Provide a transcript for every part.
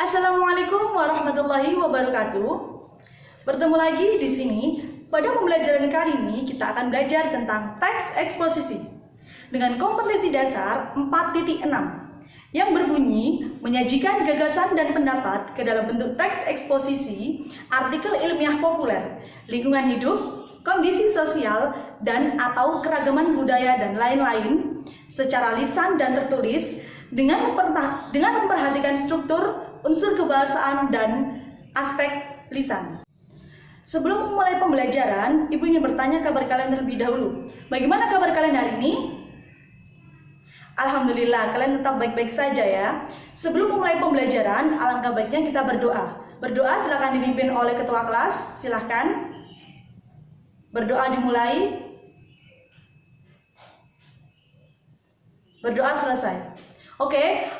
Assalamualaikum warahmatullahi wabarakatuh. Bertemu lagi di sini. Pada pembelajaran kali ini kita akan belajar tentang teks eksposisi dengan kompetensi dasar 4.6 yang berbunyi menyajikan gagasan dan pendapat ke dalam bentuk teks eksposisi, artikel ilmiah populer, lingkungan hidup, kondisi sosial, dan atau keragaman budaya dan lain-lain secara lisan dan tertulis dengan memperhatikan struktur, unsur kebahasaan, dan aspek lisan. Sebelum memulai pembelajaran, Ibu ingin bertanya kabar kalian terlebih dahulu. Bagaimana kabar kalian hari ini? Alhamdulillah, kalian tetap baik-baik saja ya. Sebelum memulai pembelajaran, alangkah baiknya kita berdoa. Berdoa silakan dipimpin oleh ketua kelas, silakan. Berdoa dimulai. Berdoa selesai. Oke,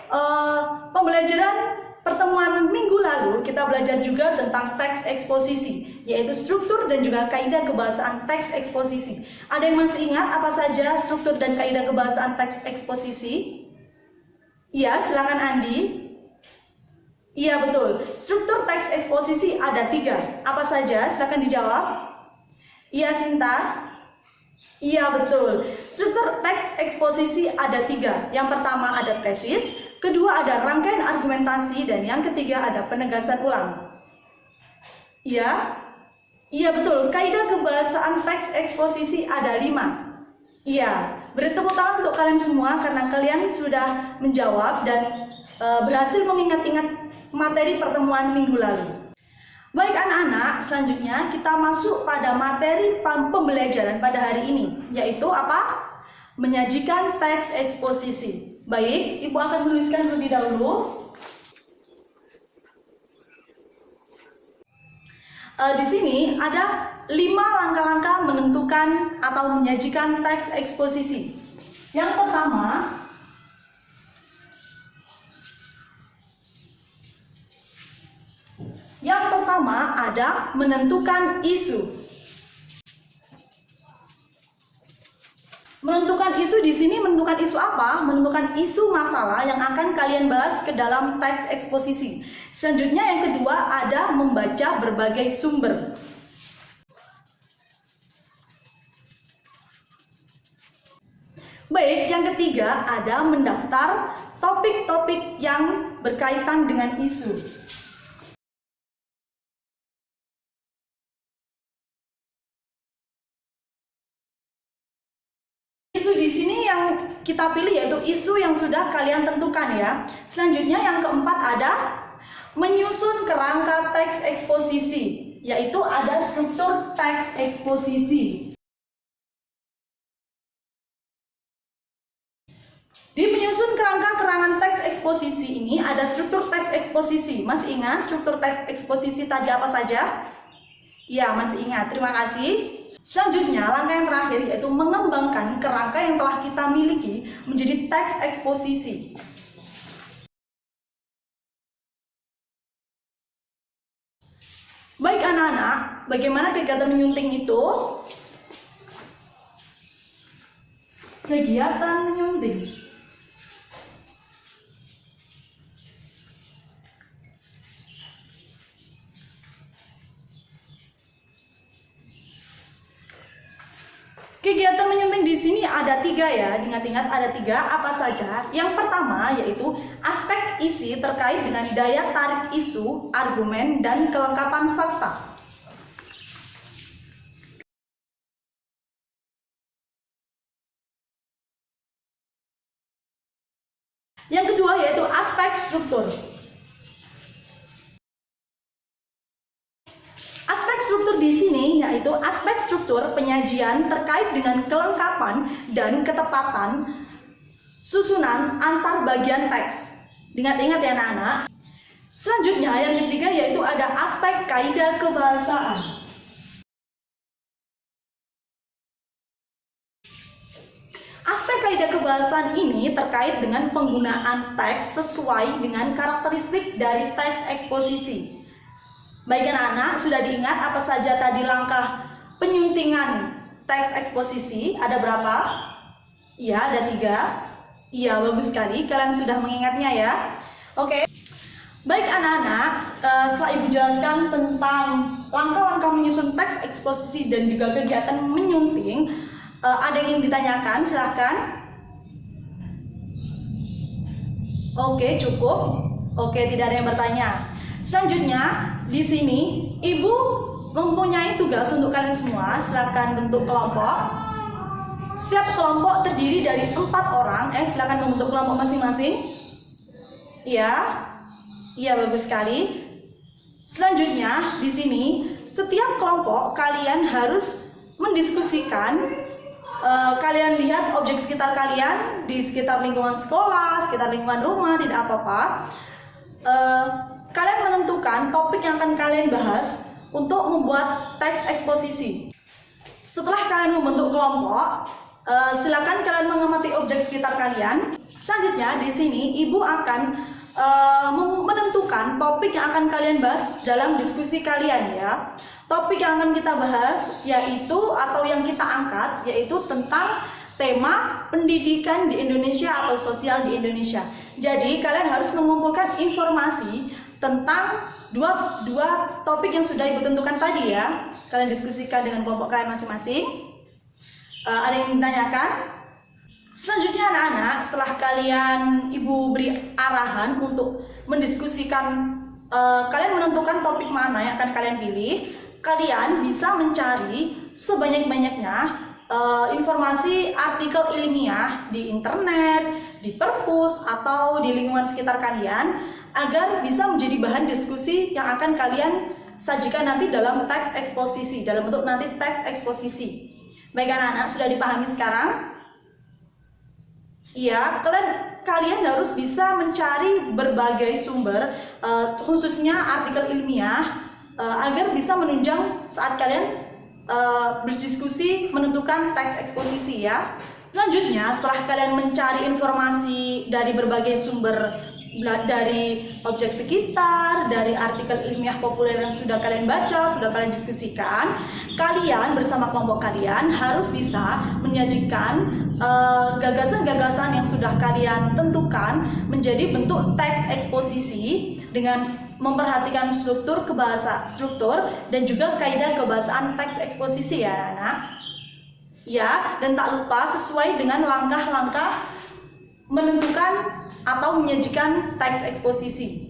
pembelajaran pertemuan minggu lalu kita belajar juga tentang teks eksposisi, yaitu struktur dan juga kaidah kebahasaan teks eksposisi. Ada yang masih ingat apa saja struktur dan kaidah kebahasaan teks eksposisi? Iya, silakan Andi. Iya, betul. Struktur teks eksposisi ada 3. Apa saja? Silakan dijawab. Iya, Sinta. Iya, betul. Struktur teks eksposisi ada 3. Yang pertama ada tesis, kedua ada rangkaian argumentasi, dan yang ketiga ada penegasan ulang. Iya? Iya, betul. Kaidah kebahasaan teks eksposisi ada 5. Iya. Beri tepuk tangan untuk kalian semua karena kalian sudah menjawab dan berhasil mengingat-ingat materi pertemuan minggu lalu. Baik anak-anak, selanjutnya kita masuk pada materi pembelajaran pada hari ini, yaitu apa? Menyajikan teks eksposisi. Baik, Ibu akan menuliskan terlebih dahulu. Di sini ada 5 langkah-langkah menentukan atau menyajikan teks eksposisi. Yang pertama, ada menentukan isu. Menentukan isu di sini menentukan isu apa? Menentukan isu masalah yang akan kalian bahas ke dalam teks eksposisi. Selanjutnya yang kedua ada membaca berbagai sumber. Baik, yang ketiga ada mendaftar topik-topik yang berkaitan dengan isu. Isu di sini yang kita pilih yaitu isu yang sudah kalian tentukan ya. Selanjutnya yang keempat ada menyusun kerangka teks eksposisi, yaitu ada struktur teks eksposisi. Di menyusun kerangka teks eksposisi ini ada struktur teks eksposisi. Masih ingat struktur teks eksposisi tadi apa saja? Ya, masih ingat. Terima kasih. Selanjutnya, langkah yang terakhir yaitu mengembangkan kerangka yang telah kita miliki menjadi teks eksposisi. Baik anak-anak, bagaimana kegiatan menyunting itu? Kegiatan menyunting. Kegiatan menyunting di sini ada 3 ya, ingat-ingat ada 3. Apa saja? Yang pertama yaitu aspek isi terkait dengan daya tarik isu, argumen, dan kelengkapan fakta. Yang kedua yaitu aspek struktur. Aspek struktur di sini yaitu aspek struktur penyajian terkait dengan kelengkapan dan ketepatan susunan antar bagian teks. Ingat-ingat ya anak-anak. Selanjutnya yang ketiga yaitu ada aspek kaidah kebahasaan. Aspek kaidah kebahasaan ini terkait dengan penggunaan teks sesuai dengan karakteristik dari teks eksposisi. Baik anak-anak, sudah diingat apa saja tadi langkah penyuntingan teks eksposisi? Ada berapa? Iya, ada 3. Iya, bagus sekali. Kalian sudah mengingatnya ya. Oke. Baik anak-anak, setelah Ibu jelaskan tentang langkah-langkah menyusun teks eksposisi dan juga kegiatan menyunting, ada yang ingin ditanyakan? Silahkan. Oke, cukup. Oke, tidak ada yang bertanya. Selanjutnya, di sini Ibu mempunyai tugas untuk kalian semua. Silahkan bentuk kelompok. Setiap kelompok terdiri dari 4 orang. Silahkan membentuk kelompok masing-masing. Iya, bagus sekali. Selanjutnya, di sini setiap kelompok kalian harus mendiskusikan. Kalian lihat objek sekitar kalian di sekitar lingkungan sekolah, sekitar lingkungan rumah, tidak apa-apa. Kalian menentukan topik yang akan kalian bahas untuk membuat teks eksposisi. Setelah kalian membentuk kelompok, silakan kalian mengamati objek sekitar kalian. Selanjutnya, di sini Ibu akan menentukan topik yang akan kalian bahas dalam diskusi kalian ya. Topik yang akan kita bahas yaitu atau yang kita angkat yaitu tentang tema pendidikan di Indonesia atau sosial di Indonesia. Jadi kalian harus mengumpulkan informasi tentang dua topik yang sudah Ibu tentukan tadi ya. Kalian diskusikan dengan kelompok kalian masing-masing. Ada yang ditanyakan? Selanjutnya anak-anak, setelah kalian Ibu beri arahan untuk mendiskusikan, kalian menentukan topik mana yang akan kalian pilih, kalian bisa mencari sebanyak-banyaknya informasi artikel ilmiah di internet, di perpus, atau di lingkungan sekitar kalian agar bisa menjadi bahan diskusi yang akan kalian sajikan nanti dalam teks eksposisi, dalam bentuk nanti teks eksposisi. Baik anak-anak, sudah dipahami sekarang? Iya, kalian harus bisa mencari berbagai sumber, khususnya artikel ilmiah, agar bisa menunjang saat kalian berdiskusi menentukan teks eksposisi ya. Selanjutnya, setelah kalian mencari informasi dari berbagai sumber, dari objek sekitar, dari artikel ilmiah populer yang sudah kalian baca, sudah kalian diskusikan, kalian bersama kelompok kalian harus bisa menyajikan gagasan-gagasan yang sudah kalian tentukan menjadi bentuk teks eksposisi dengan memperhatikan struktur dan juga kaidah kebahasaan teks eksposisi ya anak. Ya, dan tak lupa sesuai dengan langkah-langkah menentukan atau menyajikan teks eksposisi.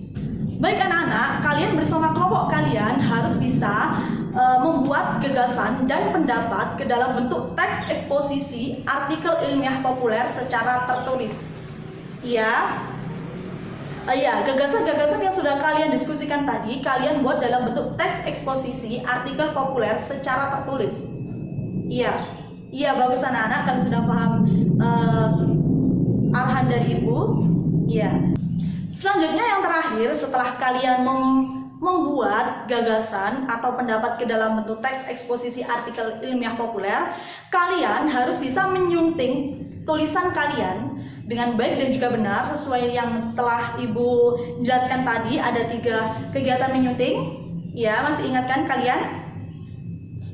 Baik anak-anak, kalian bersama kelompok kalian harus bisa membuat gagasan dan pendapat ke dalam bentuk teks eksposisi artikel ilmiah populer secara tertulis. Iya, gagasan-gagasan yang sudah kalian diskusikan tadi, kalian buat dalam bentuk teks eksposisi artikel populer secara tertulis. Iya, bagus anak-anak, kalian sudah paham arahan dari Ibu. Iya. Selanjutnya yang terakhir, setelah kalian membuat gagasan atau pendapat ke dalam bentuk teks eksposisi artikel ilmiah populer, kalian harus bisa menyunting tulisan kalian dengan baik dan juga benar sesuai yang telah Ibu jelaskan tadi. Ada 3 kegiatan menyunting. Ya, masih ingat kan kalian?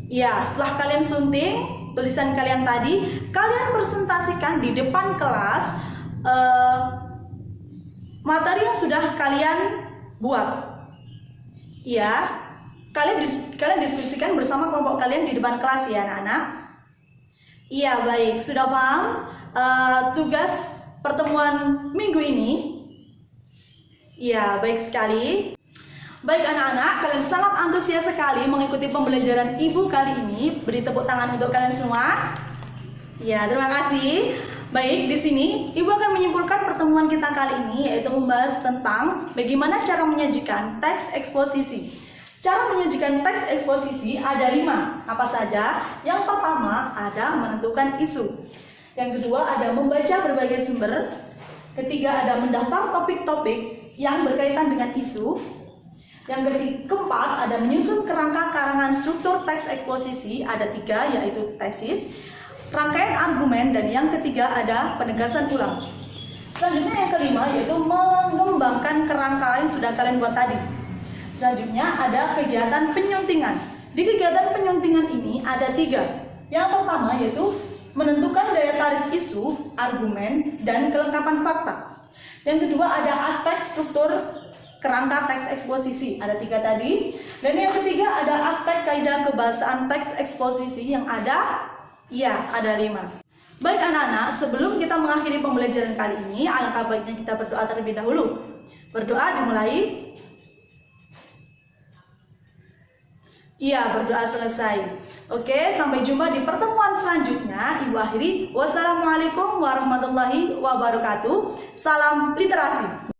Ya, setelah kalian sunting tulisan kalian tadi, kalian presentasikan di depan kelas materi yang sudah kalian buat. Ya, kalian diskusikan bersama kelompok kalian di depan kelas ya anak-anak. Iya, baik, sudah paham tugas pertemuan minggu ini? Iya, baik sekali. Baik anak-anak, kalian sangat antusias sekali mengikuti pembelajaran Ibu kali ini. Beri tepuk tangan untuk kalian semua. Ya, terima kasih. Baik, di sini Ibu akan menyimpulkan pertemuan kita kali ini, yaitu membahas tentang bagaimana cara menyajikan teks eksposisi. Cara menyajikan teks eksposisi ada 5. Apa saja? Yang pertama ada menentukan isu. Yang kedua ada membaca berbagai sumber. Ketiga ada mendaftar topik-topik yang berkaitan dengan isu. Yang keempat ada menyusun kerangka karangan struktur teks eksposisi. Ada 3, yaitu tesis, rangkaian argumen, dan yang ketiga ada penegasan ulang. Selanjutnya yang kelima yaitu mengembangkan kerangka yang sudah kalian buat tadi. Selanjutnya ada kegiatan penyuntingan. Di kegiatan penyuntingan ini ada 3. Yang pertama yaitu menentukan daya tarik isu, argumen, dan kelengkapan fakta. Yang kedua ada aspek struktur kerangka teks eksposisi. Ada 3 tadi. Dan yang ketiga ada aspek kaidah kebahasaan teks eksposisi yang ada, iya, ada 5. Baik anak-anak, sebelum kita mengakhiri pembelajaran kali ini, alangkah baiknya kita berdoa terlebih dahulu. Berdoa dimulai. Iya, berdoa selesai. Oke, sampai jumpa di pertemuan selanjutnya. Ibu akhiri, wassalamualaikum warahmatullahi wabarakatuh. Salam literasi.